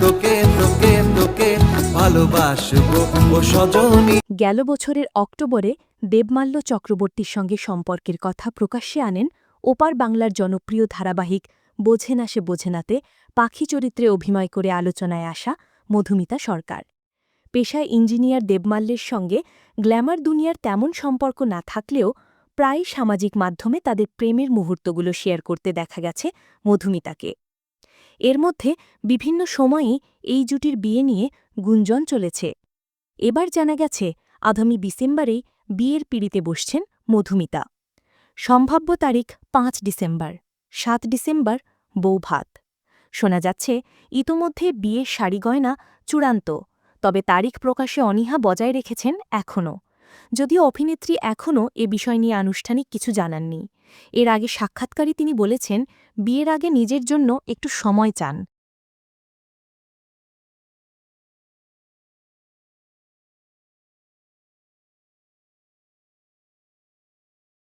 তোকে তোকে তোকে ভালোবাসবো ও সজনী। গেল বছরের অক্টোবরে দেবমাল্য চক্রবর্তীর সঙ্গে সম্পর্কের কথা প্রকাশ্যে আনেন ওপার বাংলার জনপ্রিয় ধারাবাহিক বোঝে না সে বোঝে নাতে পাখি চরিত্রে অভিনয় করে আলোচনায় আসা মধুমিতা সরকার। পেশায় ইঞ্জিনিয়ার দেবমাল্যের সঙ্গে গ্ল্যামার দুনিয়ার তেমন সম্পর্ক না থাকলেও প্রায় সামাজিক মাধ্যমে তাদের প্রেমের মুহূর্তগুলো শেয়ার করতে দেখা গেছে মধুমিতাকে। এর মধ্যে বিভিন্ন সময়েই এই জুটির বিয়ে নিয়ে গুঞ্জন চলেছে। এবার জানা গেছে আগামী ডিসেম্বরেই বিয়ের পিঁড়িতে বসছেন মধুমিতা। সম্ভাব্য তারিখ ৫ ডিসেম্বর, ৭ ডিসেম্বর বৌভাত। শোনা যাচ্ছে ইতোমধ্যে বিয়ের শাড়ি গয়না চূড়ান্ত, তবে তারিখ প্রকাশে অনীহা বজায় রেখেছেন এখনও। যদিও অভিনেত্রী এখনও এ বিষয় নিয়ে আনুষ্ঠানিক কিছু জানাননি। এর আগে সাক্ষাৎকারে তিনি বলেছেন বিয়ের আগে নিজের জন্য একটু সময় চান।